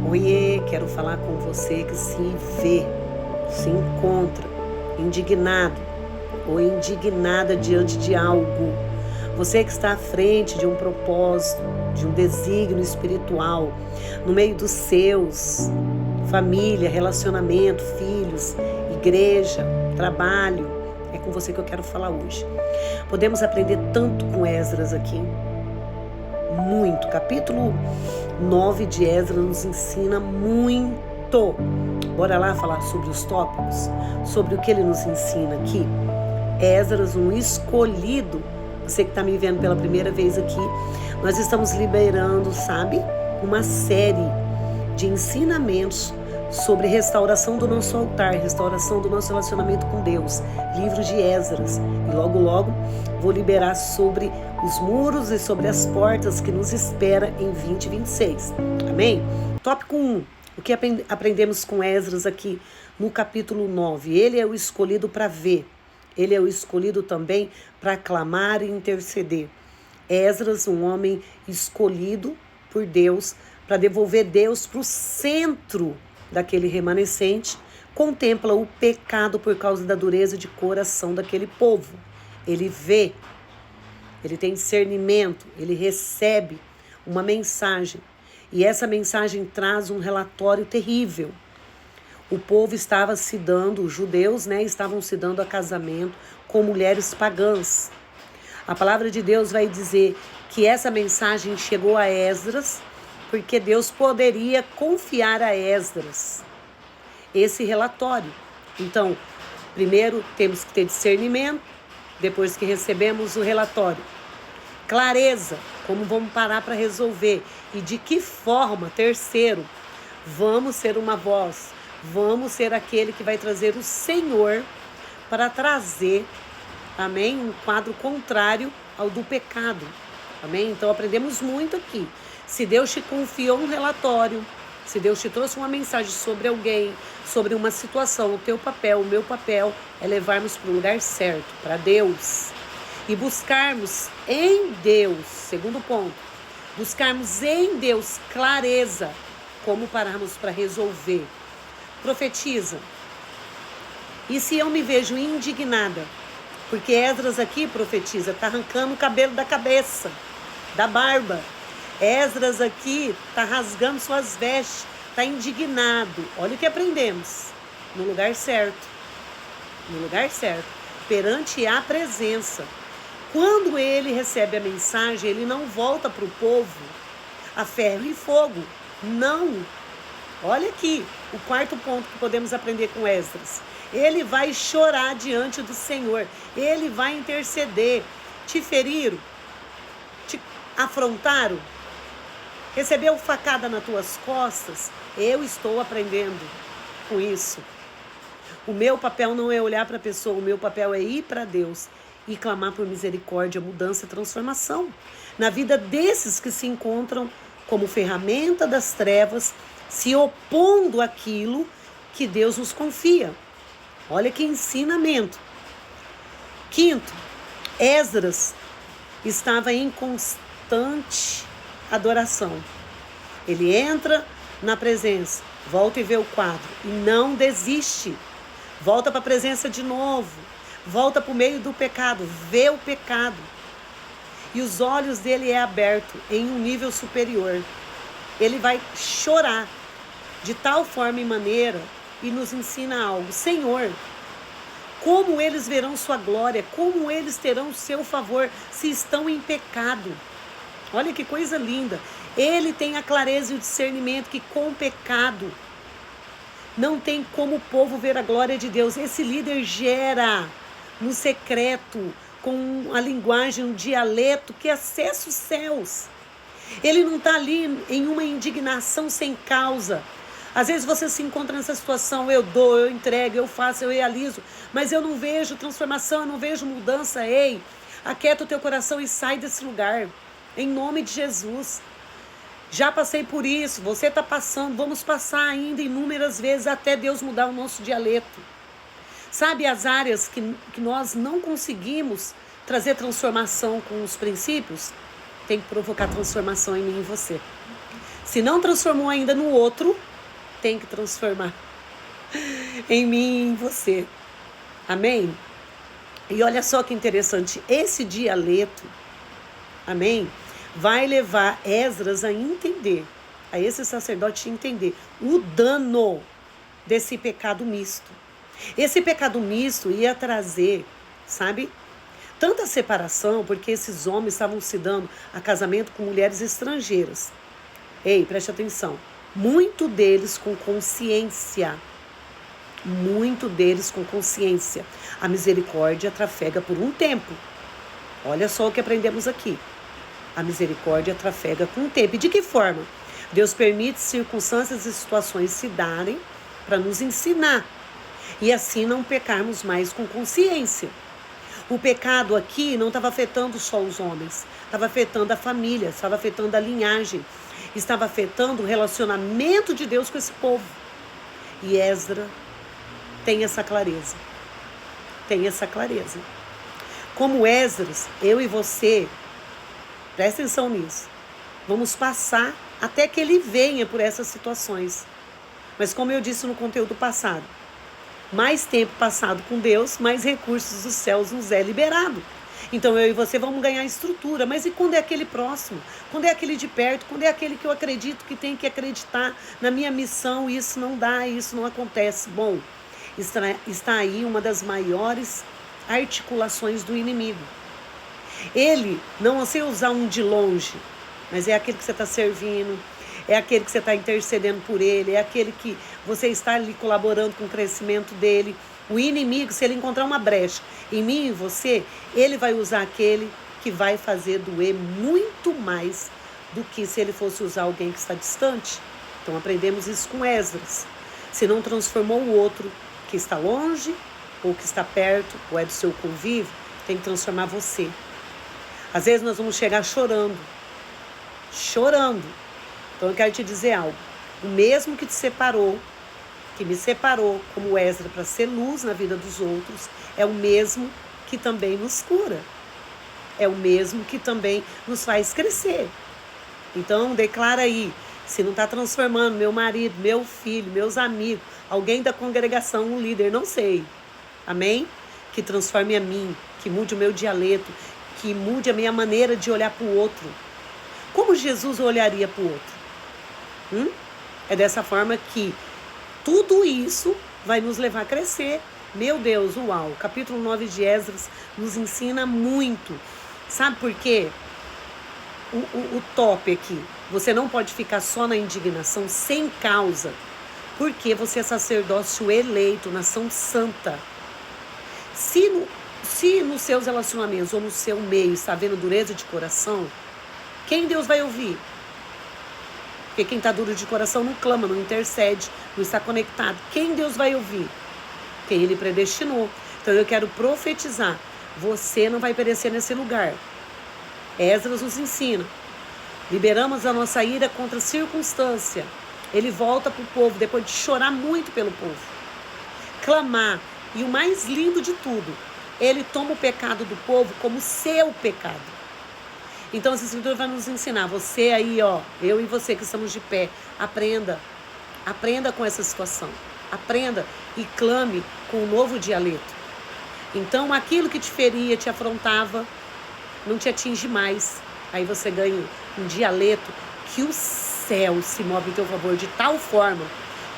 Oiê, quero falar com você que se vê, se encontra indignado ou indignada diante de algo. Você que está à frente de um propósito, de um desígnio espiritual, no meio dos seus, família, relacionamento, filhos, igreja, trabalho. É com você que eu quero falar hoje. Podemos aprender tanto com Esdras aqui. Muito. Capítulo 9 de Esdras nos ensina muito. Bora lá falar sobre os tópicos, sobre o que ele nos ensina aqui. Esdras, um escolhido. Você que está me vendo pela primeira vez aqui, nós estamos liberando, sabe, uma série de ensinamentos sobre restauração do nosso altar, restauração do nosso relacionamento com Deus, livro de Esdras. E logo, logo, vou liberar sobre os muros e sobre as portas que nos espera em 2026. Amém? Tópico 1. O que aprendemos com Esdras aqui no capítulo 9? Ele é o escolhido para ver. Ele é o escolhido também para clamar e interceder. Esdras, um homem escolhido por Deus para devolver Deus para o centro daquele remanescente, contempla o pecado por causa da dureza de coração daquele povo. Ele vê, ele tem discernimento, ele recebe uma mensagem. E essa mensagem traz um relatório terrível. O povo estava se dando, os judeus, estavam se dando a casamento com mulheres pagãs. A palavra de Deus vai dizer que essa mensagem chegou a Esdras, porque Deus poderia confiar a Esdras esse relatório. Então, primeiro temos que ter discernimento, depois que recebemos o relatório. Clareza, como vamos parar para resolver e de que forma. Terceiro, vamos ser uma voz, vamos ser aquele que vai trazer o Senhor para trazer, amém, um quadro contrário ao do pecado, amém? Então aprendemos muito aqui. Se Deus te confiou um relatório, se Deus te trouxe uma mensagem sobre alguém, sobre uma situação, o teu papel, o meu papel é levarmos para o lugar certo, para Deus. E buscarmos em Deus, segundo ponto, buscarmos em Deus clareza, como pararmos para resolver. Profetiza. E se eu me vejo indignada, porque Esdras aqui profetiza, está arrancando o cabelo da cabeça, da barba. Esdras aqui está rasgando suas vestes, está indignado. Olha o que aprendemos. No lugar certo. No lugar certo. Perante a presença. Quando ele recebe a mensagem, ele não volta para o povo a ferro e fogo. Não. Olha aqui o quarto ponto que podemos aprender com Esdras. Ele vai chorar diante do Senhor. Ele vai interceder. Te feriram? Te afrontaram? Recebeu facada nas tuas costas? Eu estou aprendendo com isso. O meu papel não é olhar para a pessoa, o meu papel é ir para Deus e clamar por misericórdia, mudança e transformação. Na vida desses que se encontram como ferramenta das trevas, se opondo àquilo que Deus nos confia. Olha que ensinamento. Quinto, Esdras estava em constante adoração. Ele entra na presença, volta e vê o quadro e não desiste. Volta para a presença de novo, volta para o meio do pecado, vê o pecado. E os olhos dele é aberto em um nível superior. Ele vai chorar de tal forma e maneira e nos ensina algo. Senhor, como eles verão sua glória, como eles terão o seu favor se estão em pecado? Olha que coisa linda. Ele tem a clareza e o discernimento que com o pecado não tem como o povo ver a glória de Deus. Esse líder gera no secreto, com a linguagem, um dialeto que acessa os céus. Ele não está ali em uma indignação sem causa. Às vezes você se encontra nessa situação, eu dou, eu entrego, eu faço, eu realizo, mas eu não vejo transformação, eu não vejo mudança. Ei, aquieta o teu coração e sai desse lugar. Em nome de Jesus. Já passei por isso, você está passando, vamos passar ainda inúmeras vezes até Deus mudar o nosso dialeto. Sabe as áreas que nós não conseguimos trazer transformação com os princípios? Tem que provocar transformação em mim e em você. Se não transformou ainda no outro, tem que transformar em mim e em você. Amém? E olha só que interessante, esse dialeto, amém, vai levar Esdras a entender, a esse sacerdote entender o dano desse pecado misto. Esse pecado misto ia trazer, sabe, tanta separação, porque esses homens estavam se dando a casamento com mulheres estrangeiras. Ei, preste atenção, muito deles com consciência. Muito deles com consciência. A misericórdia trafega por um tempo. Olha só o que aprendemos aqui. A misericórdia trafega por um tempo. E de que forma? Deus permite circunstâncias e situações se darem para nos ensinar. E assim não pecarmos mais com consciência. O pecado aqui não estava afetando só os homens. Estava afetando a família, estava afetando a linhagem. Estava afetando o relacionamento de Deus com esse povo. E Esdras tem essa clareza. Tem essa clareza. Como Esdras, eu e você, presta atenção nisso, vamos passar até que ele venha por essas situações. Mas como eu disse no conteúdo passado, mais tempo passado com Deus, mais recursos dos céus nos é liberado. Então eu e você vamos ganhar estrutura. Mas e quando é aquele próximo? Quando é aquele de perto? Quando é aquele que eu acredito que tem que acreditar na minha missão? Isso não dá, isso não acontece. Bom, está aí uma das maiores articulações do inimigo. Ele não anseia usar um de longe, mas é aquele que você está servindo, é aquele que você está intercedendo por ele, é aquele que você está ali colaborando com o crescimento dele. O inimigo, se ele encontrar uma brecha em mim e em você, ele vai usar aquele que vai fazer doer muito mais do que se ele fosse usar alguém que está distante. Então aprendemos isso com Esdras. Se não transformou o outro que está longe, ou que está perto, ou é do seu convívio, tem que transformar você. Às vezes nós vamos chegar chorando. Então eu quero te dizer algo. O mesmo que te separou, que me separou como Esdras para ser luz na vida dos outros, é o mesmo que também nos cura. É o mesmo que também nos faz crescer. Então declara aí, se não está transformando meu marido, meu filho, meus amigos, alguém da congregação, um líder, não sei. Amém? Que transforme a mim, que mude o meu dialeto, que mude a minha maneira de olhar para o outro. Como Jesus olharia para o outro? É dessa forma que tudo isso vai nos levar a crescer. Meu Deus, uau! Capítulo 9 de Esdras nos ensina muito. Sabe por quê? O top aqui. Você não pode ficar só na indignação sem causa. Porque você é sacerdócio eleito, nação santa. Se nos seus relacionamentos ou no seu meio está havendo dureza de coração, quem Deus vai ouvir? Porque quem está duro de coração não clama, não intercede, não está conectado. Quem Deus vai ouvir? Quem Ele predestinou. Então eu quero profetizar. Você não vai perecer nesse lugar. Esdras nos ensina. Liberamos a nossa ira contra a circunstância. Ele volta para o povo, depois de chorar muito pelo povo. Clamar. E o mais lindo de tudo, ele toma o pecado do povo como seu pecado. Então essa escritura vai nos ensinar. Você aí, ó, eu e você que estamos de pé, aprenda. Aprenda com essa situação. Aprenda e clame com um novo dialeto. Então aquilo que te feria, te afrontava, não te atinge mais. Aí você ganha um dialeto que o céu se move em teu favor de tal forma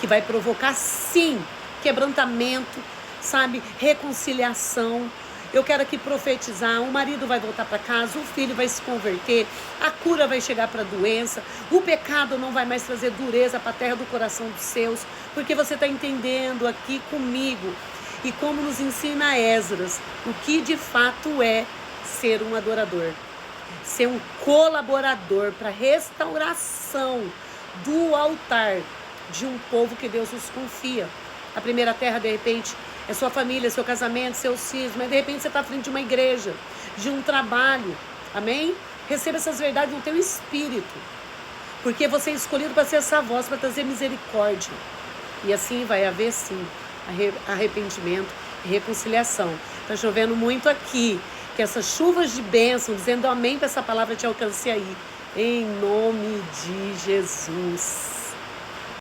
que vai provocar, sim, quebrantamento, sabe, reconciliação. Eu quero aqui profetizar, o marido vai voltar para casa, o filho vai se converter, a cura vai chegar para a doença, o pecado não vai mais trazer dureza para a terra do coração dos seus, porque você está entendendo aqui comigo, e como nos ensina Esdras, o que de fato é ser um adorador, ser um colaborador para a restauração do altar de um povo que Deus nos confia. A primeira terra, de repente, é sua família, seu casamento, seus filhos, mas de repente você está à frente de uma igreja, de um trabalho, amém? Receba essas verdades no teu espírito, porque você é escolhido para ser essa voz, para trazer misericórdia, e assim vai haver sim, arrependimento e reconciliação. Está chovendo muito aqui, que essas chuvas de bênção, dizendo amém para essa palavra te alcance aí, em nome de Jesus.